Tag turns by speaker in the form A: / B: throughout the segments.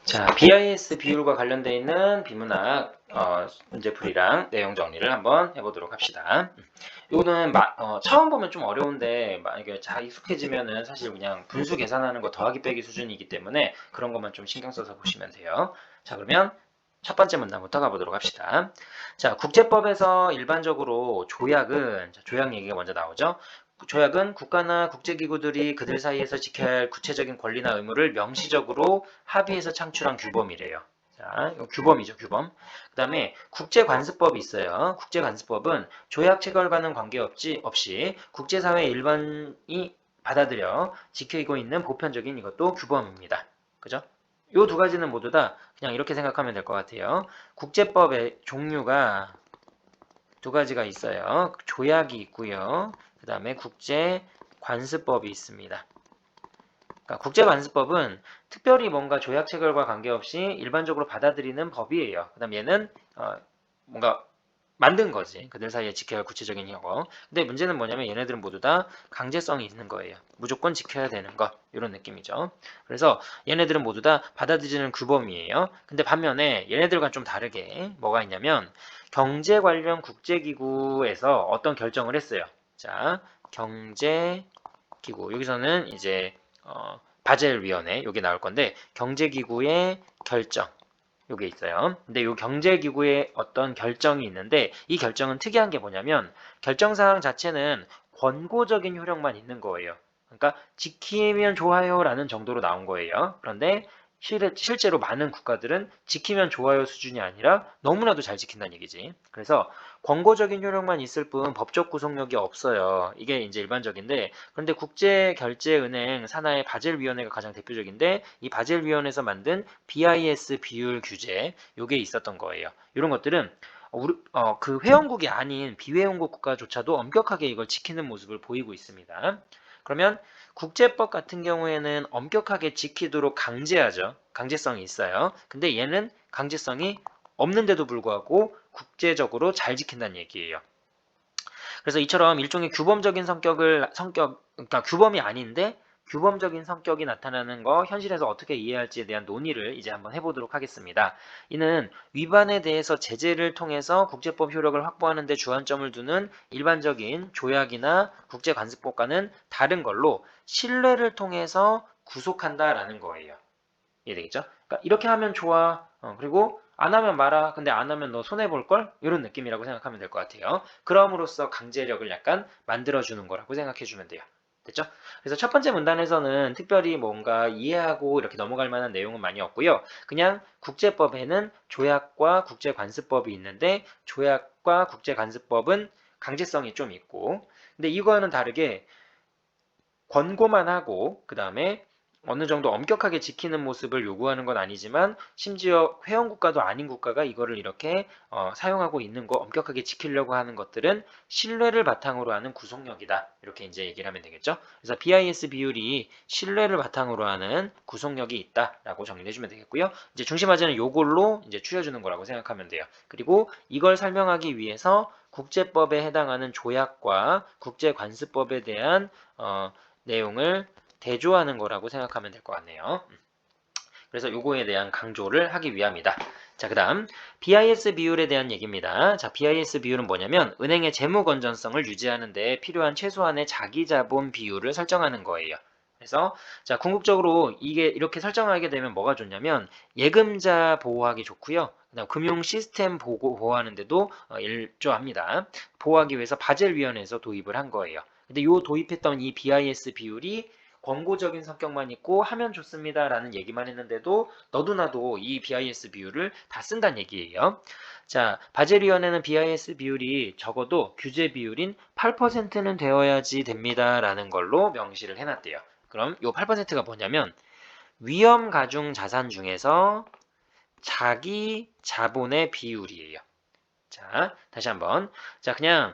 A: 자, BIS 비율과 관련되어 있는 비문학 문제풀이랑 내용 정리를 한번 해보도록 합시다. 이거는 처음 보면 좀 어려운데 만약에 잘 익숙해지면은 사실 그냥 분수 계산하는 거 더하기 빼기 수준이기 때문에 그런 것만 좀 신경 써서 보시면 돼요. 자, 그러면 첫 번째 문단부터 가보도록 합시다. 자, 국제법에서 일반적으로 조약은, 조약 얘기가 먼저 나오죠. 조약은 국가나 국제기구들이 그들 사이에서 지켜야 할 구체적인 권리나 의무를 명시적으로 합의해서 창출한 규범이래요. 자, 이거 규범이죠, 규범. 그 다음에 국제관습법이 있어요. 국제관습법은 조약 체결과는 관계없이 국제사회 일반이 받아들여 지키고 있는 보편적인 이것도 규범입니다. 그죠? 이 두 가지는 모두 다 그냥 이렇게 생각하면 될 것 같아요. 국제법의 종류가 두 가지가 있어요. 조약이 있고요. 그 다음에 국제관습법이 있습니다. 그러니까 국제관습법은 특별히 뭔가 조약 체결과 관계없이 일반적으로 받아들이는 법이에요. 그 다음 얘는 뭔가 만든 거지. 그들 사이에 지켜야 할 구체적인 거. 근데 문제는 뭐냐면 얘네들은 모두 다 강제성이 있는 거예요. 무조건 지켜야 되는 것. 이런 느낌이죠. 그래서 얘네들은 모두 다 받아들이는 규범이에요. 근데 반면에 얘네들과 좀 다르게 뭐가 있냐면 경제 관련 국제기구에서 어떤 결정을 했어요. 자, 경제기구. 여기서는 이제 바젤위원회 여기 나올 건데 경제기구의 결정. 요게 있어요. 근데 요 경제기구의 어떤 결정이 있는데 이 결정은 특이한 게 뭐냐면 결정사항 자체는 권고적인 효력만 있는 거예요. 그러니까 지키면 좋아요 라는 정도로 나온 거예요. 그런데 실제로 많은 국가들은 지키면 좋아요 수준이 아니라 너무나도 잘 지킨다는 얘기지. 그래서 권고적인 효력만 있을 뿐 법적 구속력이 없어요. 이게 이제 일반적인데 그런데 국제결제은행 산하의 바젤위원회가 가장 대표적인데 이 바젤위원회에서 만든 BIS 비율 규제 요게 있었던 거예요. 이런 것들은 그 회원국이 아닌 비회원국 국가조차도 엄격하게 이걸 지키는 모습을 보이고 있습니다. 그러면 국제법 같은 경우에는 엄격하게 지키도록 강제하죠. 강제성이 있어요. 근데 얘는 강제성이 없는데도 불구하고 국제적으로 잘 지킨다는 얘기예요. 그래서 이처럼 일종의 규범적인 그러니까 규범이 아닌데 규범적인 성격이 나타나는 거 현실에서 어떻게 이해할지에 대한 논의를 이제 한번 해보도록 하겠습니다. 이는 위반에 대해서 제재를 통해서 국제법 효력을 확보하는 데 주안점을 두는 일반적인 조약이나 국제관습법과는 다른 걸로 신뢰를 통해서 구속한다라는 거예요. 이해되겠죠? 그러니까 이렇게 하면 좋아. 그리고 안 하면 말아. 근데 안 하면 너 손해볼걸? 이런 느낌이라고 생각하면 될 것 같아요. 그럼으로써 강제력을 약간 만들어주는 거라고 생각해주면 돼요. 됐죠? 그래서 첫 번째 문단에서는 특별히 뭔가 이해하고 이렇게 넘어갈 만한 내용은 많이 없고요. 그냥 국제법에는 조약과 국제관습법이 있는데 조약과 국제관습법은 강제성이 좀 있고 근데 이거와는 다르게 권고만 하고 그 다음에 어느 정도 엄격하게 지키는 모습을 요구하는 건 아니지만 심지어 회원국가도 아닌 국가가 이거를 이렇게 사용하고 있는 거 엄격하게 지키려고 하는 것들은 신뢰를 바탕으로 하는 구속력이다. 이렇게 이제 얘기를 하면 되겠죠. 그래서 BIS 비율이 신뢰를 바탕으로 하는 구속력이 있다라고 정리해 주면 되겠고요. 이제 중심화제는 요걸로 이제 추려주는 거라고 생각하면 돼요. 그리고 이걸 설명하기 위해서 국제법에 해당하는 조약과 국제관습법에 대한 내용을 대조하는 거라고 생각하면 될 것 같네요. 그래서 요거에 대한 강조를 하기 위함이다. 자, 그 다음 BIS 비율에 대한 얘기입니다. 자, BIS 비율은 뭐냐면 은행의 재무 건전성을 유지하는 데 필요한 최소한의 자기자본 비율을 설정하는 거예요. 그래서 자, 궁극적으로 이게 이렇게 설정하게 되면 뭐가 좋냐면 예금자 보호하기 좋고요. 그다음 금융 시스템 보호하는데도 일조합니다. 보호하기 위해서 바젤위원회에서 도입을 한 거예요. 근데 요 도입했던 이 BIS 비율이 권고적인 성격만 있고 하면 좋습니다라는 얘기만 했는데도 너도나도 이 BIS 비율을 다 쓴다는 얘기예요. 자, 바젤위원회는 BIS 비율이 적어도 규제 비율인 8%는 되어야지 됩니다라는 걸로 명시를 해놨대요. 그럼 이 8%가 뭐냐면 위험 가중 자산 중에서 자기 자본의 비율이에요. 자, 다시 한번. 자, 그냥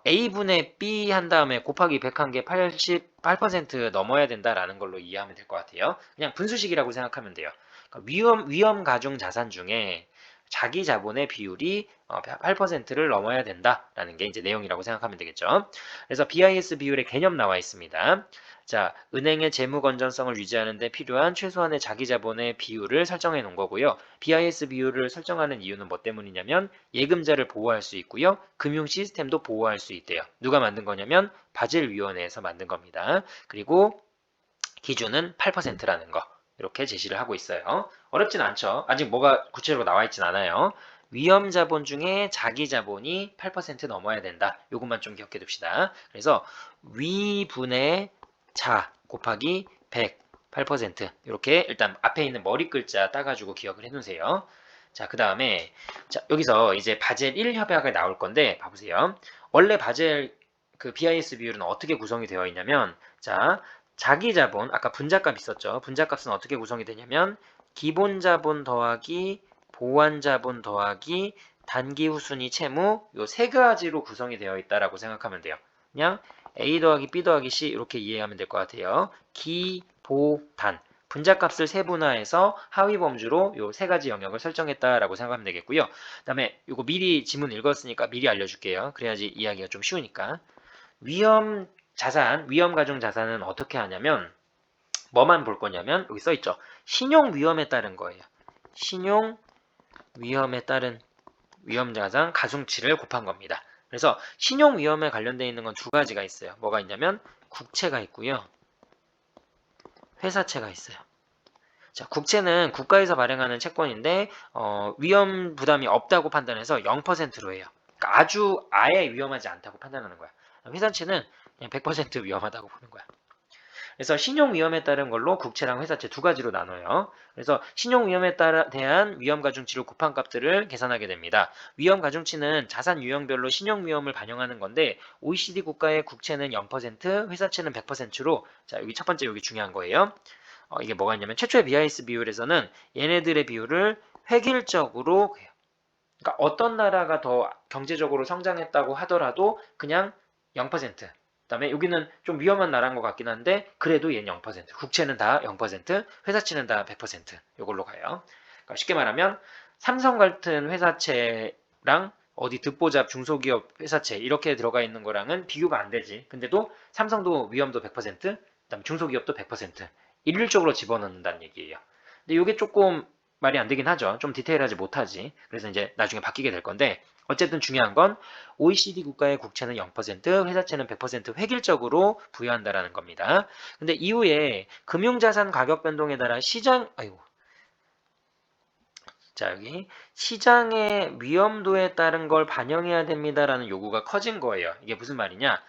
A: A분의 B 한 다음에 곱하기 100한 게 88% 넘어야 된다라는 걸로 이해하면 될 것 같아요. 그냥 분수식이라고 생각하면 돼요. 그러니까 위험 가중 자산 중에 자기 자본의 비율이 8%를 넘어야 된다라는 게 이제 내용이라고 생각하면 되겠죠. 그래서 BIS 비율의 개념 나와 있습니다. 자, 은행의 재무 건전성을 유지하는 데 필요한 최소한의 자기 자본의 비율을 설정해 놓은 거고요. BIS 비율을 설정하는 이유는 뭐 때문이냐면 예금자를 보호할 수 있고요. 금융 시스템도 보호할 수 있대요. 누가 만든 거냐면 바젤위원회에서 만든 겁니다. 그리고 기준은 8%라는 거 이렇게 제시를 하고 있어요. 어렵진 않죠. 아직 뭐가 구체적으로 나와 있진 않아요. 위험 자본 중에 자기 자본이 8% 넘어야 된다. 이것만 좀 기억해 둡시다. 그래서 위분의 자 곱하기 100, 8% 이렇게 일단 앞에 있는 머리 글자 따가지고 기억을 해 놓으세요. 자, 그 다음에 자, 여기서 이제 바젤 1 협약이 나올 건데 봐보세요. 원래 바젤 그 BIS 비율은 어떻게 구성이 되어 있냐면 자, 자기 자본, 아까 분자값 있었죠. 분자값은 어떻게 구성이 되냐면 기본 자본 더하기 보완 자본 더하기 단기 후순위 채무 요 세 가지로 구성이 되어 있다라고 생각하면 돼요. 그냥 A 더하기 B 더하기 C 이렇게 이해하면 될 것 같아요. 기, 보, 단. 분자값을 세분화해서 하위 범주로 요 세 가지 영역을 설정했다라고 생각하면 되겠고요. 그다음에 요거 미리 지문 읽었으니까 미리 알려줄게요. 그래야지 이해하기가 좀 쉬우니까. 위험 자산, 위험 가중 자산은 어떻게 하냐면 뭐만 볼 거냐면 여기 써 있죠. 신용 위험에 따른 거예요. 신용 위험에 따른 위험 자산 가중치를 곱한 겁니다. 그래서 신용 위험에 관련되어 있는 건 두 가지가 있어요. 뭐가 있냐면 국채가 있고요. 회사채가 있어요. 자, 국채는 국가에서 발행하는 채권인데 위험 부담이 없다고 판단해서 0%로 해요. 그러니까 아예 위험하지 않다고 판단하는 거야. 회사채는 그냥 100% 위험하다고 보는 거야. 그래서 신용 위험에 따른 걸로 국채랑 회사채 두 가지로 나눠요. 그래서 신용 위험에 대한 위험 가중치를 곱한 값들을 계산하게 됩니다. 위험 가중치는 자산 유형별로 신용 위험을 반영하는 건데 OECD 국가의 국채는 0%, 회사채는 100%로 자, 여기 첫 번째 여기 중요한 거예요. 이게 뭐가 있냐면 최초의 BIS 비율에서는 얘네들의 비율을 획일적으로 해요. 그러니까 어떤 나라가 더 경제적으로 성장했다고 하더라도 그냥 0%. 그다음에 여기는 좀 위험한 나라인 것 같긴 한데 그래도 얘는 0%. 국채는 다 0%, 회사채는 다 100%. 이걸로 가요. 그러니까 쉽게 말하면 삼성 같은 회사채랑 어디 듣보잡 중소기업 회사채 이렇게 들어가 있는 거랑은 비교가 안 되지. 근데도 삼성도 위험도 100%, 그다음에 중소기업도 100%. 일률적으로 집어넣는다는 얘기예요. 근데 이게 조금 말이 안 되긴 하죠. 좀 디테일하지 못하지. 그래서 이제 나중에 바뀌게 될 건데 어쨌든 중요한 건 OECD 국가의 국채는 0%, 회사채는 100% 획일적으로 부여한다라는 겁니다. 근데 이후에 금융자산 가격 변동에 따라 자, 여기 시장의 위험도에 따른 걸 반영해야 됩니다라는 요구가 커진 거예요. 이게 무슨 말이냐?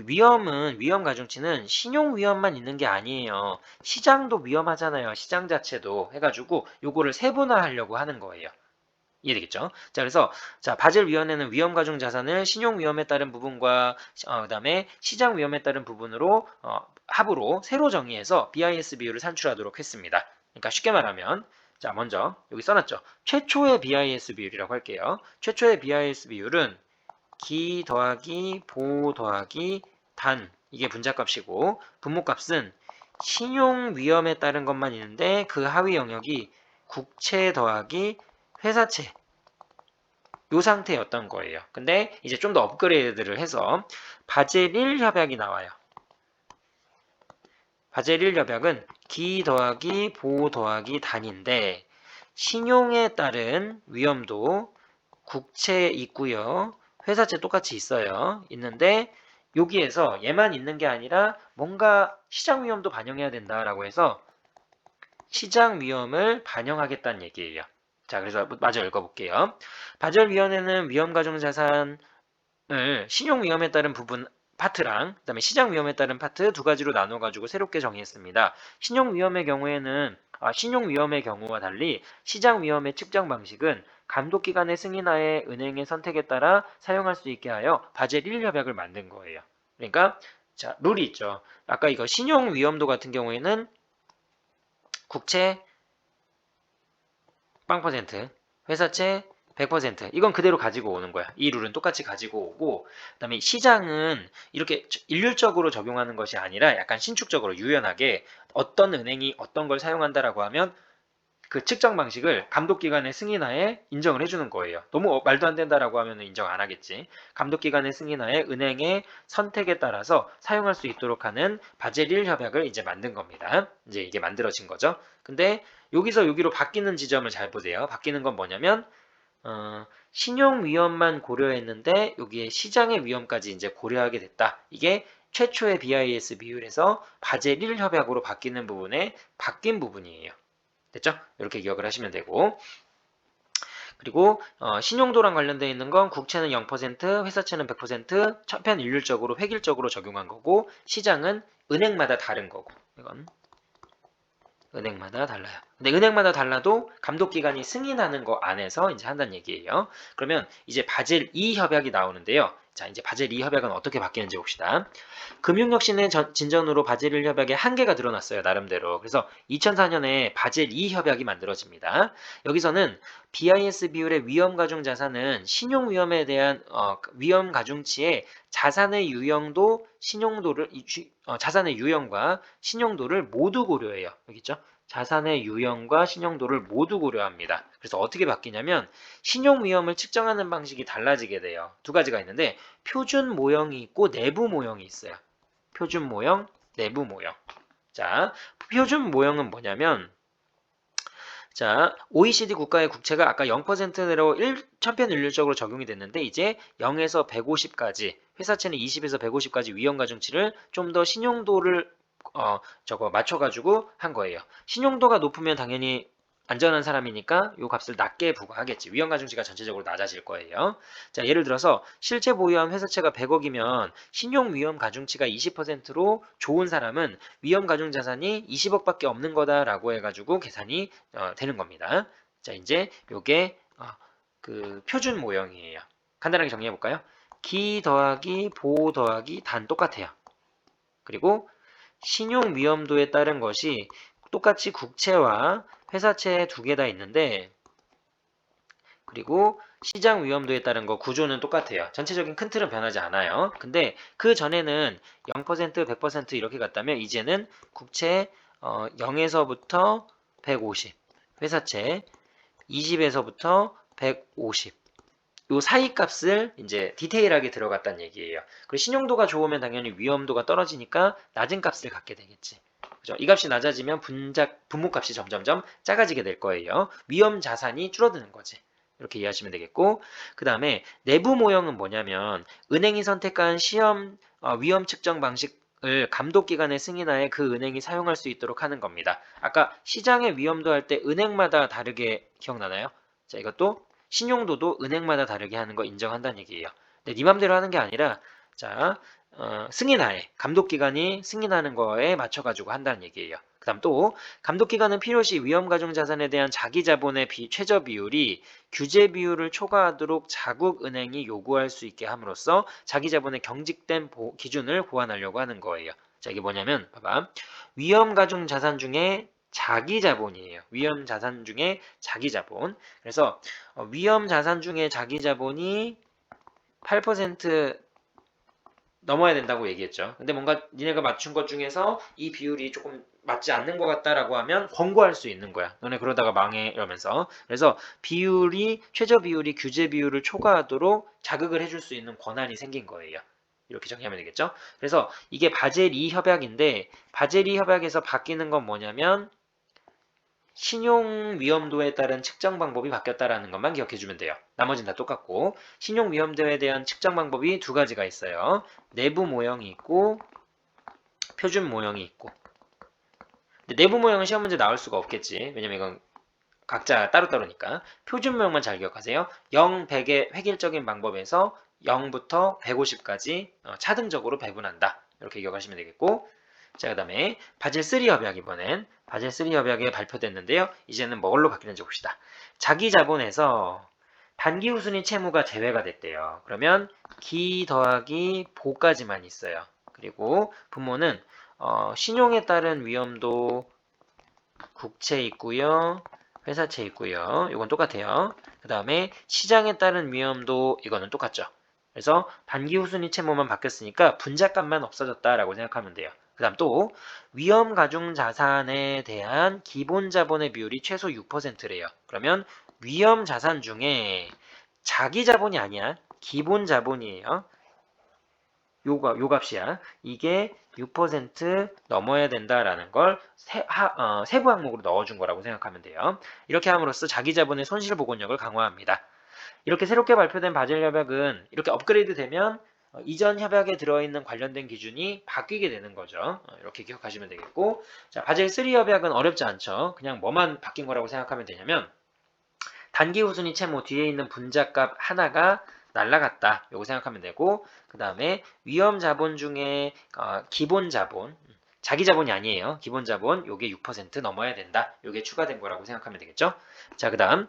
A: 위험 가중치는 신용 위험만 있는 게 아니에요. 시장도 위험하잖아요. 시장 자체도 해가지고 요거를 세분화하려고 하는 거예요. 이해되겠죠? 자, 그래서 자 바젤 위원회는 위험 가중 자산을 신용 위험에 따른 부분과 그다음에 시장 위험에 따른 부분으로 합으로 새로 정의해서 BIS 비율을 산출하도록 했습니다. 그러니까 쉽게 말하면 자 먼저 여기 써놨죠. 최초의 BIS 비율이라고 할게요. 최초의 BIS 비율은 기 더하기 보 더하기 단 이게 분자값이고 분모값은 신용 위험에 따른 것만 있는데 그 하위 영역이 국채 더하기 회사채 요 상태였던 거예요. 근데 이제 좀 더 업그레이드를 해서 바젤 1 협약이 나와요. 바젤 1 협약은 기 더하기 보 더하기 단인데 신용에 따른 위험도 국채 있고요. 회사채 똑같이 있어요. 있는데 여기에서 얘만 있는 게 아니라 뭔가 시장 위험도 반영해야 된다라고 해서 시장 위험을 반영하겠다는 얘기예요. 자, 그래서 마저 읽어볼게요. 바젤위원회는 위험가중자산을 신용 위험에 따른 부분 파트랑 그다음에 시장 위험에 따른 파트 두 가지로 나눠 가지고 새롭게 정의했습니다. 신용 위험의 경우와 달리 시장 위험의 측정 방식은 감독기관의 승인하에 은행의 선택에 따라 사용할 수 있게 하여 바젤 1 협약을 만든 거예요. 그러니까 자, 룰이 있죠. 아까 이거 신용 위험도 같은 경우에는 국채 0%, 회사채 100%. 이건 그대로 가지고 오는 거야. 이 룰은 똑같이 가지고 오고, 그다음에 시장은 이렇게 일률적으로 적용하는 것이 아니라 약간 신축적으로 유연하게 어떤 은행이 어떤 걸 사용한다라고 하면 그 측정 방식을 감독기관의 승인하에 인정을 해주는 거예요. 너무 말도 안 된다라고 하면 인정 안 하겠지. 감독기관의 승인하에 은행의 선택에 따라서 사용할 수 있도록 하는 바젤 1 협약을 이제 만든 겁니다. 이제 이게 만들어진 거죠. 근데 여기서 여기로 바뀌는 지점을 잘 보세요. 바뀌는 건 뭐냐면 신용 위험만 고려했는데 여기에 시장의 위험까지 이제 고려하게 됐다. 이게 최초의 BIS 비율에서 바젤 1 협약으로 바뀌는 부분에 바뀐 부분이에요. 됐죠? 이렇게 기억을 하시면 되고, 그리고 신용도랑 관련되어 있는 건 국채는 0%, 회사채는 100% 천편일률적으로 획일적으로 적용한 거고, 시장은 은행마다 다른 거고, 이건 은행마다 달라요. 근데 은행마다 달라도 감독기관이 승인하는 거 안에서 이제 한다는 얘기예요. 그러면 이제 바젤 2 협약이 나오는데요. 자, 이제 바젤 2 협약은 어떻게 바뀌는지 봅시다. 금융혁신의 진전으로 바젤 1 협약의 한계가 드러났어요. 나름대로. 그래서 2004년에 바젤 2 협약이 만들어집니다. 여기서는 BIS 비율의 위험가중 자산은 신용위험에 대한 위험가중치의 자산의 유형도 신용도를 자산의 유형과 신용도를 모두 고려해요. 여기 있죠? 자산의 유형과 신용도를 모두 고려합니다. 그래서 어떻게 바뀌냐면 신용 위험을 측정하는 방식이 달라지게 돼요. 두 가지가 있는데 표준 모형이 있고 내부 모형이 있어요. 표준 모형, 내부 모형. 자, 표준 모형은 뭐냐면 자, OECD 국가의 국채가 아까 0%로 천편일률적으로 적용이 됐는데 이제 0에서 150까지 회사채는 20에서 150까지 위험 가중치를 좀 더 신용도를 맞춰가지고 한 거예요. 신용도가 높으면 당연히 안전한 사람이니까 이 값을 낮게 부과하겠지. 위험 가중치가 전체적으로 낮아질 거예요. 자, 예를 들어서 실제 보유한 회사채가 100억이면 신용 위험 가중치가 20%로 좋은 사람은 위험 가중 자산이 20억밖에 없는 거다라고 해가지고 계산이 되는 겁니다. 자, 이제 요게 그 표준 모형이에요. 간단하게 정리해 볼까요? 기 더하기 보 더하기 단 똑같아요. 그리고 신용 위험도에 따른 것이 똑같이 국채와 회사채 두 개 다 있는데 그리고 시장 위험도에 따른 거 구조는 똑같아요. 전체적인 큰 틀은 변하지 않아요. 근데 그 전에는 0%, 100% 이렇게 갔다면 이제는 국채 0에서부터 150, 회사채 20에서부터 150. 요 사이 값을 이제 디테일하게 들어갔다는 얘기예요. 그리고 신용도가 좋으면 당연히 위험도가 떨어지니까 낮은 값을 갖게 되겠지. 그죠? 이 값이 낮아지면 분모값이 점점점 작아지게 될 거예요. 위험 자산이 줄어드는 거지. 이렇게 이해하시면 되겠고, 그 다음에 내부 모형은 뭐냐면 은행이 선택한 위험 측정 방식을 감독기관의 승인하에 그 은행이 사용할 수 있도록 하는 겁니다. 아까 시장의 위험도 할 때 은행마다 다르게 기억나나요? 자, 이것도 신용도도 은행마다 다르게 하는 거 인정한다는 얘기예요. 근데 네 맘대로 하는 게 아니라 자 승인하에 감독기관이 승인하는 거에 맞춰가지고 한다는 얘기예요. 그 다음 또 감독기관은 필요시 위험가중자산에 대한 자기자본의 최저 비율이 규제 비율을 초과하도록 자국은행이 요구할 수 있게 함으로써 자기자본의 경직된 기준을 보완하려고 하는 거예요. 자, 이게 뭐냐면 봐봐. 위험가중자산 중에 자기자본이에요. 위험자산 중에 자기자본. 그래서 위험자산 중에 자기자본이 8% 넘어야 된다고 얘기했죠. 근데 뭔가 니네가 맞춘 것 중에서 이 비율이 조금 맞지 않는 것 같다라고 하면 권고할 수 있는 거야. 너네 그러다가 망해 이러면서. 그래서 최저 비율이 규제 비율을 초과하도록 자극을 해줄 수 있는 권한이 생긴 거예요. 이렇게 정리하면 되겠죠. 그래서 이게 바젤 2 협약인데 바젤 2 협약에서 바뀌는 건 뭐냐면 신용 위험도에 따른 측정 방법이 바뀌었다라는 것만 기억해 주면 돼요. 나머지는 다 똑같고 신용 위험도에 대한 측정 방법이 두 가지가 있어요. 내부 모형이 있고 표준 모형이 있고. 근데 내부 모형은 시험 문제 나올 수가 없겠지. 왜냐면 이건 각자 따로따로니까. 표준 모형만 잘 기억하세요. 0, 100의 획일적인 방법에서 0부터 150까지 차등적으로 배분한다. 이렇게 기억하시면 되겠고 자, 그 다음에 바젤 3 협약 이번엔 바젤 3 협약에 발표됐는데요. 이제는 뭘로 바뀌는지 봅시다. 자기 자본에서 단기 후순위 채무가 제외가 됐대요. 그러면 기 더하기 보까지만 있어요. 그리고 분모는 신용에 따른 위험도 국채 있고요. 회사채 있고요. 이건 똑같아요. 그 다음에 시장에 따른 위험도 이거는 똑같죠. 그래서 단기 후순위 채무만 바뀌었으니까 분자값만 없어졌다라고 생각하면 돼요. 그 다음 또 위험 가중 자산에 대한 기본 자본의 비율이 최소 6%래요. 그러면 위험 자산 중에 자기 자본이 아니야. 기본 자본이에요. 요 값이야. 이게 6% 넘어야 된다라는 걸 세부 항목으로 넣어준 거라고 생각하면 돼요. 이렇게 함으로써 자기 자본의 손실 복원력을 강화합니다. 이렇게 새롭게 발표된 바젤 협약은 이렇게 업그레이드 되면 이전 협약에 들어있는 관련된 기준이 바뀌게 되는 거죠. 이렇게 기억하시면 되겠고, 자, 바젤 3 협약은 어렵지 않죠. 그냥 뭐만 바뀐 거라고 생각하면 되냐면 단기 후순위 채무 뒤에 있는 분자값 하나가 날라갔다. 요거 생각하면 되고, 그 다음에 위험 자본 중에 기본 자본, 자기 자본이 아니에요. 기본 자본 요게 6% 넘어야 된다. 요게 추가된 거라고 생각하면 되겠죠. 자, 그 다음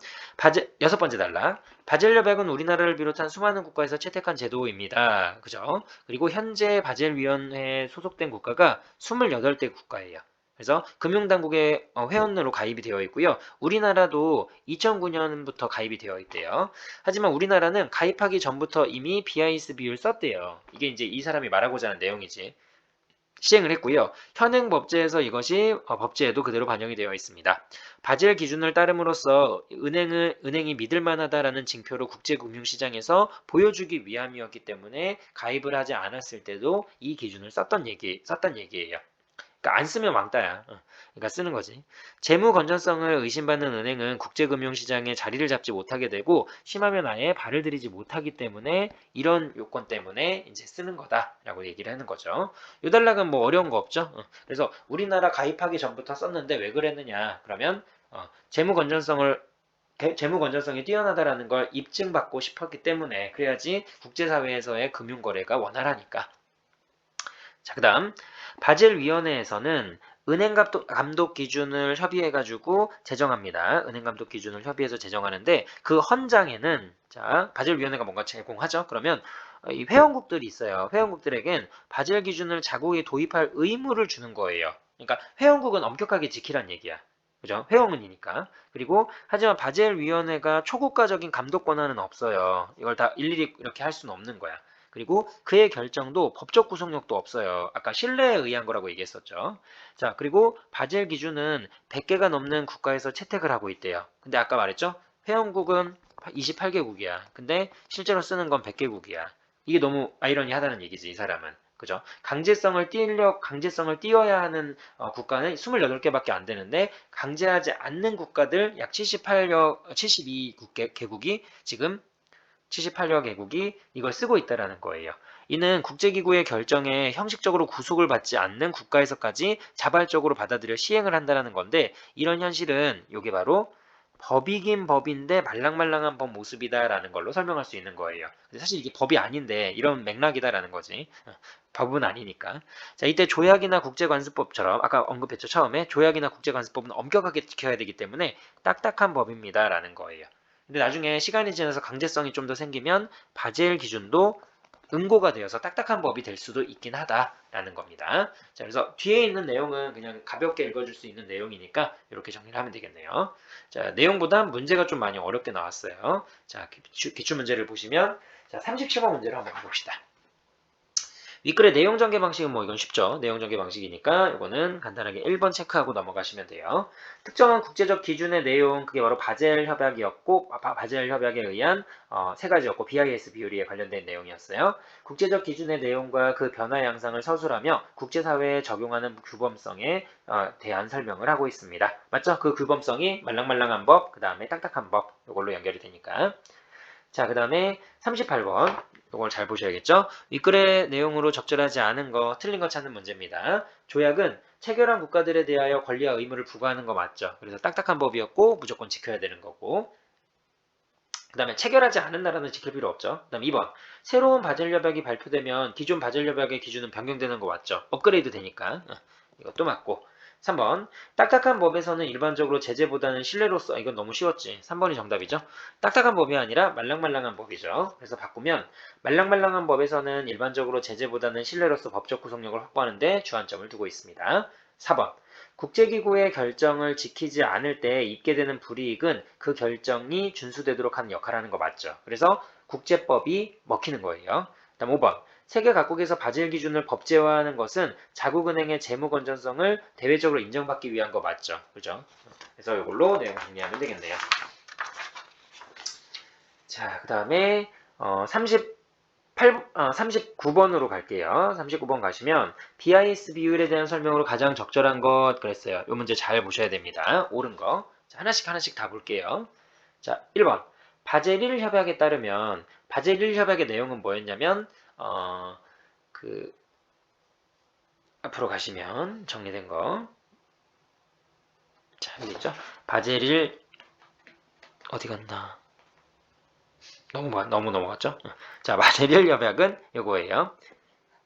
A: 여섯 번째 단락. 바젤 협약은 우리나라를 비롯한 수많은 국가에서 채택한 제도입니다. 그죠? 그리고 현재 바젤 위원회에 소속된 국가가 28개 국가예요. 그래서 금융당국의 회원으로 가입이 되어 있고요. 우리나라도 2009년부터 가입이 되어 있대요. 하지만 우리나라는 가입하기 전부터 이미 BIS 비율 썼대요. 이게 이제 이 사람이 말하고자 하는 내용이지. 시행을 했고요. 현행 법제에서 이것이 법제에도 그대로 반영이 되어 있습니다. 바젤 기준을 따름으로써 은행이 믿을 만하다라는 징표로 국제금융시장에서 보여주기 위함이었기 때문에 가입을 하지 않았을 때도 이 기준을 썼던 얘기예요. 그러니까 안 쓰면 왕따야. 그러니까 쓰는 거지. 재무 건전성을 의심받는 은행은 국제금융시장에 자리를 잡지 못하게 되고 심하면 아예 발을 들이지 못하기 때문에 이런 요건 때문에 이제 쓰는 거다라고 얘기를 하는 거죠. 요 단락은 뭐 어려운 거 없죠. 그래서 우리나라 가입하기 전부터 썼는데 왜 그랬느냐? 그러면 재무 건전성이 뛰어나다라는 걸 입증받고 싶었기 때문에 그래야지 국제사회에서의 금융거래가 원활하니까. 자, 그 다음 바젤위원회에서는 은행감독 기준을 협의해가지고 제정합니다. 은행감독 기준을 협의해서 제정하는데 그 헌장에는 자 바젤위원회가 뭔가 제공하죠. 그러면 이 회원국들이 있어요. 회원국들에겐 바젤 기준을 자국에 도입할 의무를 주는 거예요. 그러니까 회원국은 엄격하게 지키란 얘기야. 그죠? 회원이니까. 그리고 하지만 바젤위원회가 초국가적인 감독 권한은 없어요. 이걸 다 일일이 이렇게 할 수는 없는 거야. 그리고 그의 결정도 법적 구속력도 없어요. 아까 신뢰에 의한 거라고 얘기했었죠. 자, 그리고 바젤 기준은 100개가 넘는 국가에서 채택을 하고 있대요. 근데 아까 말했죠? 회원국은 28개국이야. 근데 실제로 쓰는 건 100개국이야. 이게 너무 아이러니하다는 얘기지, 이 사람은. 그죠? 강제성을 띄어야 하는 국가는 28개밖에 안 되는데 강제하지 않는 국가들 약 72개국이 지금 78여 개국이 이걸 쓰고 있다라는 거예요. 이는 국제기구의 결정에 형식적으로 구속을 받지 않는 국가에서까지 자발적으로 받아들여 시행을 한다는 건데 이런 현실은 이게 바로 법이긴 법인데 말랑말랑한 법 모습이다라는 걸로 설명할 수 있는 거예요. 사실 이게 법이 아닌데 이런 맥락이다라는 거지. 법은 아니니까. 자, 이때 조약이나 국제관습법처럼 아까 언급했죠. 처음에 조약이나 국제관습법은 엄격하게 지켜야 되기 때문에 딱딱한 법입니다라는 거예요. 근데 나중에 시간이 지나서 강제성이 좀 더 생기면 바젤 기준도 응고가 되어서 딱딱한 법이 될 수도 있긴 하다라는 겁니다. 자, 그래서 뒤에 있는 내용은 그냥 가볍게 읽어줄 수 있는 내용이니까 이렇게 정리를 하면 되겠네요. 자, 내용보다 문제가 좀 많이 어렵게 나왔어요. 자, 기출 문제를 보시면 자, 37번 문제를 한번 봅시다. 윗글의 내용 전개 방식은 뭐 이건 쉽죠. 내용 전개 방식이니까 이거는 간단하게 1번 체크하고 넘어가시면 돼요. 특정한 국제적 기준의 내용 그게 바로 바젤 협약이었고 바젤 협약에 의한 세 가지였고 BIS 비율에 관련된 내용이었어요. 국제적 기준의 내용과 그 변화 양상을 서술하며 국제사회에 적용하는 규범성에 대한 설명을 하고 있습니다. 맞죠? 그 규범성이 말랑말랑한 법, 그 다음에 딱딱한 법 이걸로 연결이 되니까. 자, 그 다음에 38번. 이걸 잘 보셔야겠죠? 윗글의 내용으로 적절하지 않은 거, 틀린 거 찾는 문제입니다. 조약은 체결한 국가들에 대하여 권리와 의무를 부과하는 거 맞죠? 그래서 딱딱한 법이었고 무조건 지켜야 되는 거고. 그 다음에 체결하지 않은 나라는 지킬 필요 없죠. 그 다음 2번. 새로운 바젤 협약이 발표되면 기존 바젤 협약의 기준은 변경되는 거 맞죠? 업그레이드 되니까. 이것도 맞고. 3번. 딱딱한 법에서는 일반적으로 제재보다는 신뢰로서 이건 너무 쉬웠지. 3번이 정답이죠. 딱딱한 법이 아니라 말랑말랑한 법이죠. 그래서 바꾸면 말랑말랑한 법에서는 일반적으로 제재보다는 신뢰로서 법적 구속력을 확보하는데 주안점을 두고 있습니다. 4번. 국제기구의 결정을 지키지 않을 때 입게 되는 불이익은 그 결정이 준수되도록 하는 역할을 하는 거 맞죠. 그래서 국제법이 먹히는 거예요. 다음 5번. 세계 각국에서 바젤 기준을 법제화하는 것은 자국은행의 재무 건전성을 대외적으로 인정받기 위한 거 맞죠? 그죠? 그래서 이걸로 내용 정리하면 되겠네요. 자, 그 다음에 39번으로 갈게요. 39번 가시면 BIS 비율에 대한 설명으로 가장 적절한 것 그랬어요. 이 문제 잘 보셔야 됩니다. 옳은 거. 자, 하나씩 다 볼게요. 자, 1번. 바젤 1 협약에 따르면 바젤 1 협약의 내용은 뭐였냐면 앞으로 가시면 정리된 거. 자, 여기 있죠? 바젤 1 어디 갔나? 너무 넘어갔죠? 자, 바젤 1 협약은 요거예요.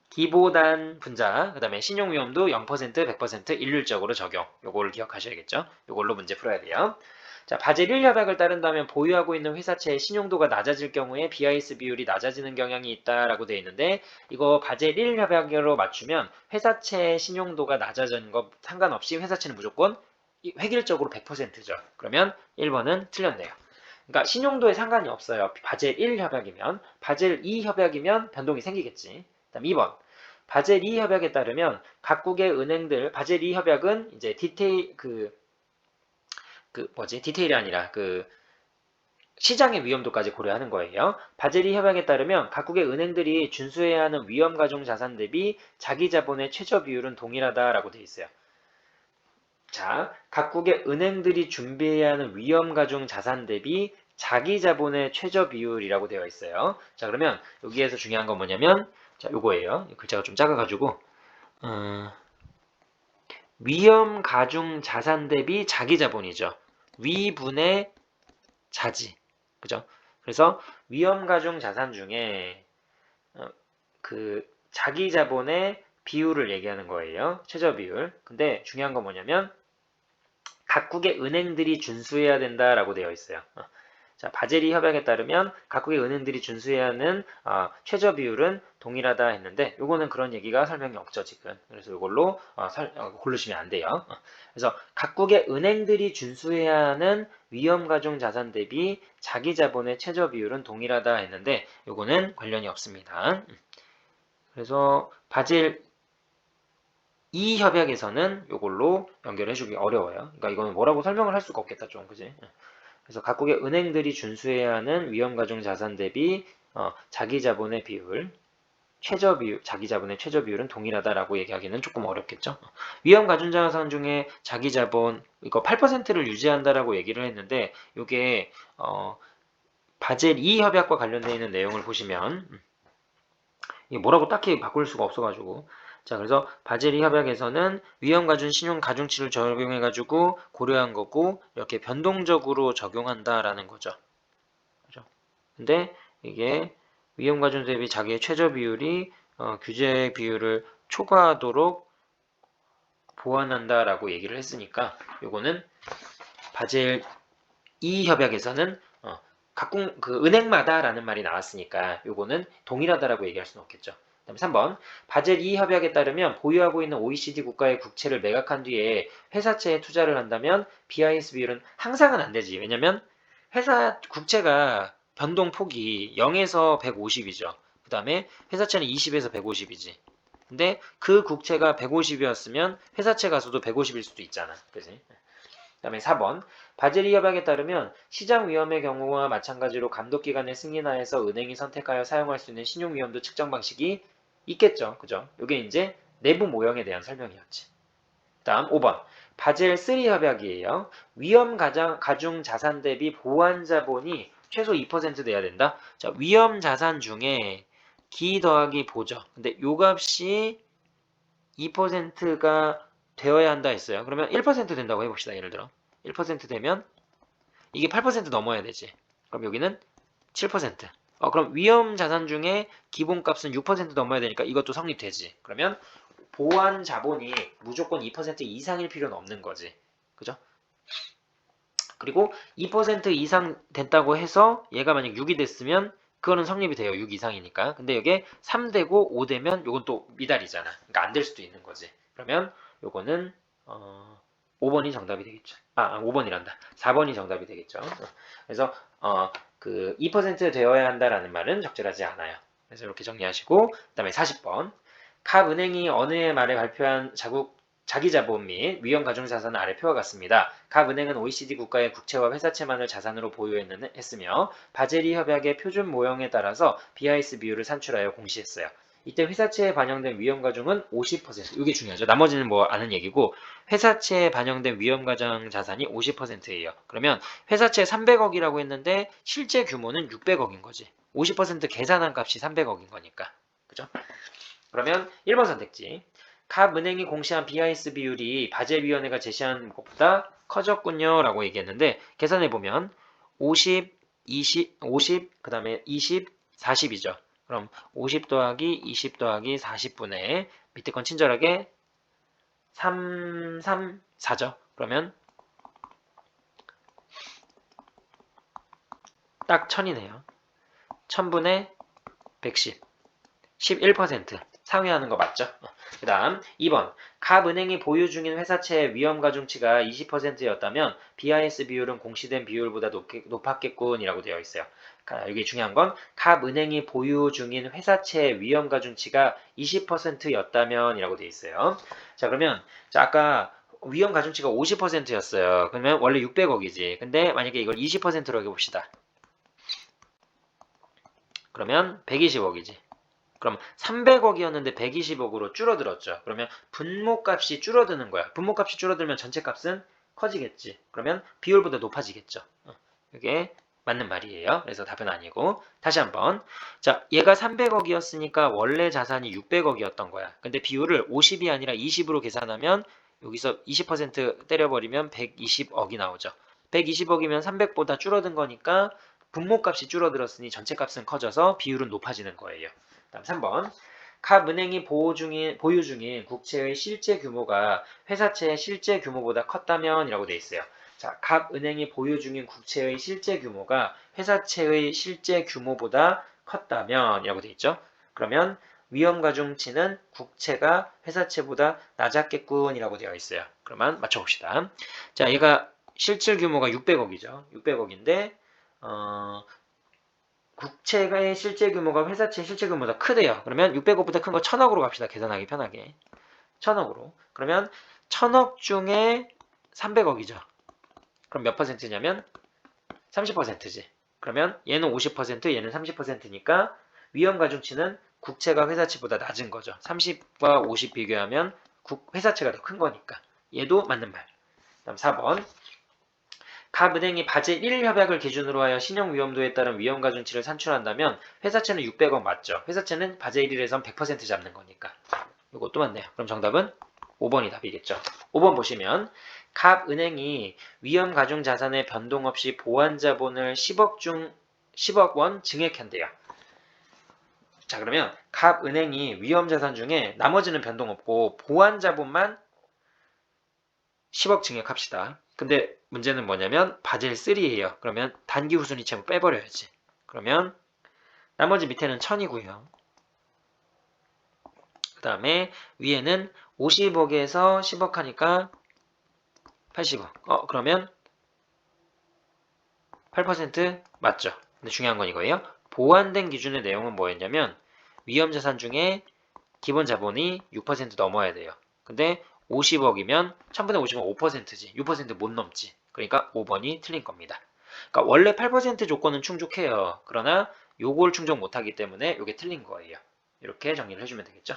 A: 기보단 분자, 그 다음에 신용위험도 0%, 100% 일률적으로 적용. 요거를 기억하셔야겠죠? 요걸로 문제 풀어야 돼요. 자, 바젤 1 협약을 따른다면 보유하고 있는 회사체의 신용도가 낮아질 경우에 BIS 비율이 낮아지는 경향이 있다라고 되어 있는데 이거 바젤 1 협약으로 맞추면 회사체의 신용도가 낮아지는 것 상관없이 회사체는 무조건 획일적으로 100%죠. 그러면 1번은 틀렸네요. 그러니까 신용도에 상관이 없어요. 바젤 1 협약이면. 바젤 2 협약이면 변동이 생기겠지. 그다음 2번. 바젤 2 협약에 따르면 각국의 은행들 바젤 2 협약은 이제 디테일이 아니라 시장의 위험도까지 고려하는 거예요. 바젤 2 협약에 따르면 각국의 은행들이 준수해야 하는 위험 가중 자산 대비 자기 자본의 최저 비율은 동일하다라고 되어 있어요. 자, 각국의 은행들이 준비해야 하는 위험 가중 자산 대비 자기 자본의 최저 비율이라고 되어 있어요. 자, 그러면 여기에서 중요한 건 뭐냐면 자, 요거예요. 글자가 좀 작아가지고 위험 가중 자산 대비 자기 자본이죠. 위분의 자지. 그죠? 그래서 위험 가중 자산 중에 자기 자본의 비율을 얘기하는 거예요. 최저 비율. 근데 중요한 건 뭐냐면 각국의 은행들이 준수해야 된다라고 되어 있어요. 자, 바젤2 협약에 따르면 각국의 은행들이 준수해야 하는 최저 비율은 동일하다 했는데 요거는 그런 얘기가 설명이 없죠 지금. 그래서 이걸로 고르시면 안 돼요. 그래서 각국의 은행들이 준수해야 하는 위험 가중 자산 대비 자기 자본의 최저 비율은 동일하다 했는데 요거는 관련이 없습니다. 그래서 바젤 2 협약에서는 이걸로 연결해주기 어려워요. 그러니까 이거는 뭐라고 설명을 할 수가 없겠다 좀 그지? 그래서 각국의 은행들이 준수해야 하는 위험가중 자산 대비 자기 자본의 비율, 최저 비율, 자기 자본의 최저 비율은 동일하다라고 얘기하기는 조금 어렵겠죠. 위험가중 자산 중에 자기 자본 이거 8%를 유지한다라고 얘기를 했는데 이게 바젤 2 협약과 관련되어 있는 내용을 보시면 이게 뭐라고 딱히 바꿀 수가 없어가지고 자 그래서 바젤 2 협약에서는 위험 가중 신용 가중치를 적용해가지고 고려한 거고 이렇게 변동적으로 적용한다라는 거죠. 그죠? 근데 이게 위험 가중 대비 자기의 최저 비율이 규제 비율을 초과하도록 보완한다라고 얘기를 했으니까 요거는 바젤 2 협약에서는 각국 은행마다라는 말이 나왔으니까 요거는 동일하다라고 얘기할 수는 없겠죠. 그다음에 3번 바젤 2 협약에 따르면 보유하고 있는 OECD 국가의 국채를 매각한 뒤에 회사채에 투자를 한다면 BIS 비율은 항상은 안 되지. 왜냐면 회사 국채가 변동 폭이 0에서 150이죠. 그 다음에 회사채는 20에서 150이지. 근데 그 국채가 150이었으면 회사채 가서도 150일 수도 있잖아. 그지? 그 다음에 4번 바젤 2 협약에 따르면 시장 위험의 경우와 마찬가지로 감독기관의 승인하에서 은행이 선택하여 사용할 수 있는 신용 위험도 측정 방식이 있겠죠. 그죠? 이게 이제 내부 모형에 대한 설명이었지. 다음 5번 바젤 3 협약이에요. 위험 가중 자산 대비 보완 자본이 최소 2% 돼야 된다. 자, 위험 자산 중에 기 더하기 보죠. 근데 요 값이 2%가 되어야 한다 했어요. 그러면 1% 된다고 해봅시다. 예를 들어 1% 되면 이게 8% 넘어야 되지. 그럼 여기는 7%. 그럼 위험 자산 중에 기본값은 6% 넘어야 되니까 이것도 성립되지. 그러면 보완 자본이 무조건 2% 이상일 필요는 없는 거지. 그죠? 그리고 2% 이상 됐다고 해서 얘가 만약 6이 됐으면 그거는 성립이 돼요. 6 이상이니까. 근데 이게 3 되고 5 되면 요건 또 미달이잖아. 그러니까 안 될 수도 있는 거지. 그러면 요거는 5번이 정답이 되겠죠. 5번이란다. 4번이 정답이 되겠죠. 그래서 2% 되어야 한다라는 말은 적절하지 않아요. 그래서 이렇게 정리하시고 그다음에 40번. 각 은행이 어느 해 말에 발표한 자기 자본 및 위험 가중 자산은 아래 표와 같습니다. 각 은행은 OECD 국가의 국채와 회사채만을 자산으로 보유했으며 바젤이 협약의 표준 모형에 따라서 BIS 비율을 산출하여 공시했어요. 이때 회사채에 반영된 위험 가중은 50%. 이게 중요하죠. 나머지는 뭐 아는 얘기고 회사채에 반영된 위험 가중 자산이 50%예요. 그러면 회사채 300억이라고 했는데 실제 규모는 600억인 거지. 50% 계산한 값이 300억인 거니까. 그죠? 그러면 1번 선택지. 각 은행이 공시한 BIS 비율이 바젤위원회가 제시한 것보다 커졌군요. 라고 얘기했는데 계산해보면 50, 20, 50, 그 다음에 20, 40이죠. 그럼 50 더하기 20 더하기 40분의 밑에 건 친절하게 3, 3, 4죠. 그러면 딱 1000이네요. 1000분의 110. 11% 상회하는 거 맞죠? 그 다음 2번 각 은행이 보유 중인 회사채의 위험 가중치가 20%였다면 BIS 비율은 공시된 비율보다 높았겠군 이라고 되어 있어요. 여기 중요한 건 각 은행이 보유 중인 회사채의 위험 가중치가 20%였다면 이라고 되어 있어요. 자 그러면 아까 위험 가중치가 50%였어요. 그러면 원래 600억이지. 근데 만약에 이걸 20%로 해봅시다. 그러면 120억이지. 그럼 300억이었는데 120억으로 줄어들었죠. 그러면 분모값이 줄어드는 거야. 분모값이 줄어들면 전체 값은 커지겠지. 그러면 비율보다 높아지겠죠. 이게 맞는 말이에요. 그래서 답은 아니고 다시 한번 자 얘가 300억이었으니까 원래 자산이 600억이었던 거야. 근데 비율을 50이 아니라 20으로 계산하면 여기서 20% 때려버리면 120억이 나오죠. 120억이면 300보다 줄어든 거니까 분모값이 줄어들었으니 전체 값은 커져서 비율은 높아지는 거예요. 다음 3번. 각 은행이 보유 중인 국채의 실제 규모가 회사채의 실제 규모보다 컸다면 이라고 되어 있어요. 자, 각 은행이 보유 중인 국채의 실제 규모가 회사채의 실제 규모보다 컸다면 이라고 되어 있죠. 그러면 위험 가중치는 국채가 회사채보다 낮았겠군 이라고 되어 있어요. 그러면 맞춰봅시다. 자, 얘가 실질 규모가 600억이죠. 600억인데 국채의 실제 규모가 회사채 실제 규모보다 크대요. 그러면 600억보다 큰 거 1000억으로 갑시다. 계산하기 편하게. 1000억으로. 그러면 1000억 중에 300억이죠. 그럼 몇 퍼센트냐면 30%지. 그러면 얘는 50%, 얘는 30%니까 위험 가중치는 국채가 회사채보다 낮은 거죠. 30과 50 비교하면 회사채가 더 큰 거니까. 얘도 맞는 말. 다음 4번. 각 은행이 바젤 1 협약을 기준으로 하여 신용 위험도에 따른 위험 가중치를 산출한다면 회사채는 600억 맞죠? 회사채는 바젤 1에선 100% 잡는 거니까. 이것도 맞네요. 그럼 정답은 5번이 답이겠죠. 5번 보시면 각 은행이 위험 가중 자산의 변동 없이 보완 자본을 10억 원 증액한대요. 자 그러면 각 은행이 위험 자산 중에 나머지는 변동 없고 보완 자본만 10억 증액합시다. 근데 문제는 뭐냐면 바젤 3예요. 그러면 단기 후순위채무 빼버려야지. 그러면 나머지 밑에는 1000이고요. 그 다음에 위에는 50억에서 10억 하니까 80억. 그러면 8% 맞죠? 근데 중요한 건 이거예요. 보완된 기준의 내용은 뭐였냐면 위험자산 중에 기본 자본이 6% 넘어야 돼요. 근데 50억이면 1000분의 50은 5%지. 6%못 넘지. 그러니까 5번이 틀린 겁니다. 그러니까 원래 8% 조건은 충족해요. 그러나 요걸 충족 못하기 때문에 이게 틀린 거예요. 이렇게 정리를 해주면 되겠죠.